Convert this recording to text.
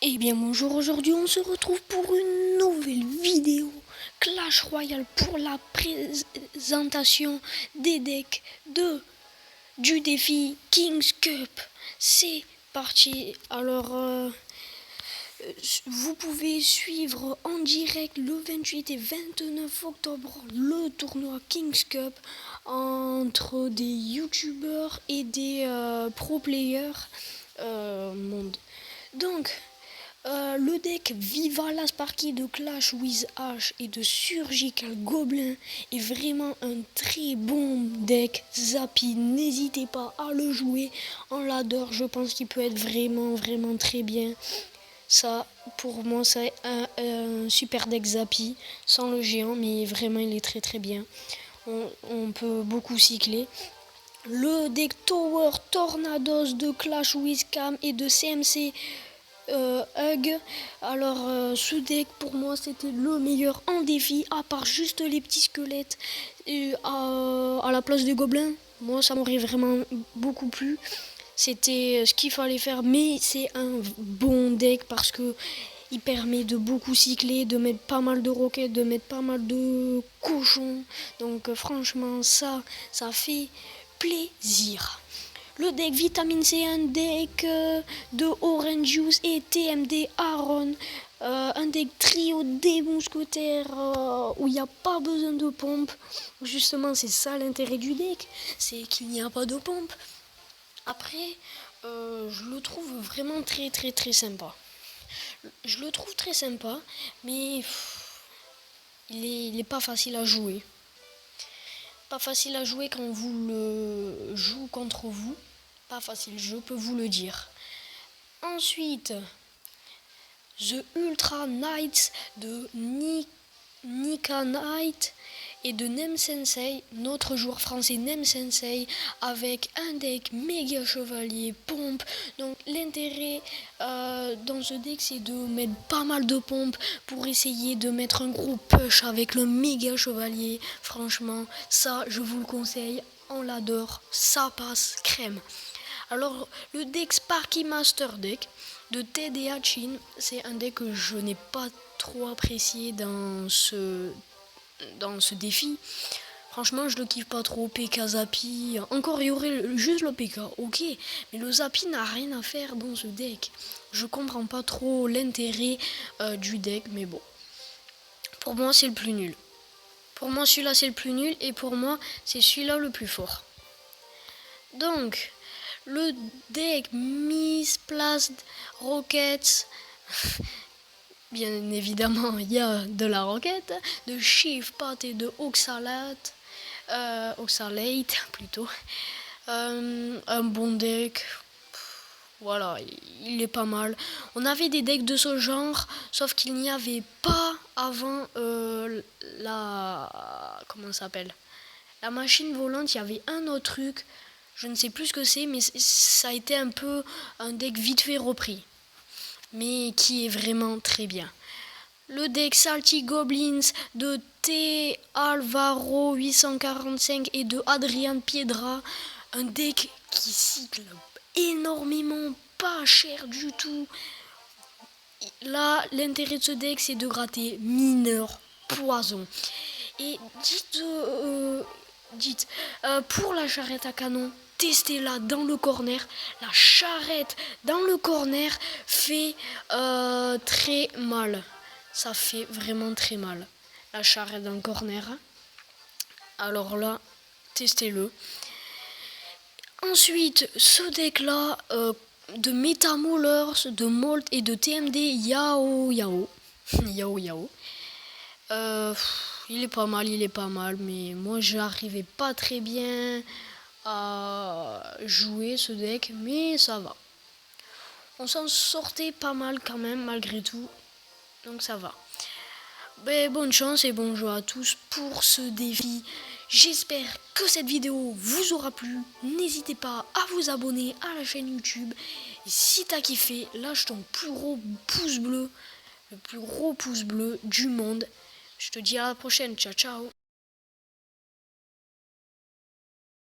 Eh bien bonjour, aujourd'hui on se retrouve pour une nouvelle vidéo Clash Royale pour la présentation des decks du défi Kings Cup. C'est parti. Alors vous pouvez suivre en direct le 28 et 29 octobre le tournoi Kings Cup entre des youtubeurs et des pro players monde. Donc le deck Viva la Sparky de Clash with Ash et de Surgical Goblin est vraiment un très bon deck. Zappy, n'hésitez pas à le jouer en ladder, je pense qu'il peut être vraiment très bien. Ça, pour moi, c'est un super deck Zappy, sans le géant, mais vraiment il est très bien. On peut beaucoup cycler. Le deck Tower Tornados de Clash with Cam et de CMC Hug. Alors ce deck pour moi c'était le meilleur en défi, à part juste les petits squelettes à la place des gobelins. Moi ça m'aurait vraiment beaucoup plu. C'était ce qu'il fallait faire, mais c'est un bon deck parce que il permet de beaucoup cycler, de mettre pas mal de roquettes, de mettre pas mal de cochons. Donc franchement ça fait plaisir. Le deck Vitamine C, un deck de Orange Juice et TMD Aaron. Un deck trio des mousquetaires où il n'y a pas besoin de pompe. Justement, c'est ça l'intérêt du deck, c'est qu'il n'y a pas de pompe. Après, je le trouve vraiment très sympa. Je le trouve très sympa, mais il est pas facile à jouer. Pas facile à jouer quand vous le jouez contre vous. Pas facile, je peux vous le dire. Ensuite, The Ultra Knights de Nika Knight et de Nem Sensei, notre joueur français Nem Sensei, avec un deck méga chevalier pompe. Donc l'intérêt dans ce deck c'est de mettre pas mal de pompes pour essayer de mettre un gros push avec le méga chevalier. Franchement, ça je vous le conseille, on l'adore, ça passe crème. Alors le deck Sparky Master Deck de TDA Chin, c'est un deck que je n'ai pas trop apprécié dans ce défi. Franchement, je le kiffe pas trop. PK Zappy, encore il y aurait juste le PK, ok, mais le Zappy n'a rien à faire dans ce deck. Je comprends pas trop l'intérêt du deck, mais bon. Pour moi, c'est le plus nul. Pour moi, celui-là, c'est le plus nul, et pour moi, c'est celui-là le plus fort. Donc, le deck Misplaced Rockets, bien évidemment, il y a de la roquette, de Chief Pat et de Oxalate plutôt. Un bon deck, voilà, il est pas mal. On avait des decks de ce genre, sauf qu'il n'y avait pas avant comment ça s'appelle, la machine volante. Il y avait un autre truc, je ne sais plus ce que c'est, mais ça a été un peu un deck vite fait repris, mais qui est vraiment très bien. Le deck Salty Goblins de T. Alvaro 845 et de Adrian Piedra, un deck qui cycle énormément, pas cher du tout. Là, l'intérêt de ce deck, c'est de gratter mineur, poison. Et dites, pour la charrette à canon, testez-la dans le corner. La charrette dans le corner fait très mal. Ça fait vraiment très mal. La charrette dans le corner. Alors là, testez-le. Ensuite, ce deck-là, de Metamolers, de Molt et de TMD Yao Yao. Il est pas mal, mais moi j'arrivais pas très bien à jouer ce deck, mais ça va. On s'en sortait pas mal quand même, malgré tout, donc ça va. Ben, bonne chance et bon jeu à tous pour ce défi. J'espère que cette vidéo vous aura plu. N'hésitez pas à vous abonner à la chaîne YouTube. Et si t'as kiffé, lâche ton plus gros pouce bleu, le plus gros pouce bleu du monde. Je te dis à la prochaine, ciao ciao.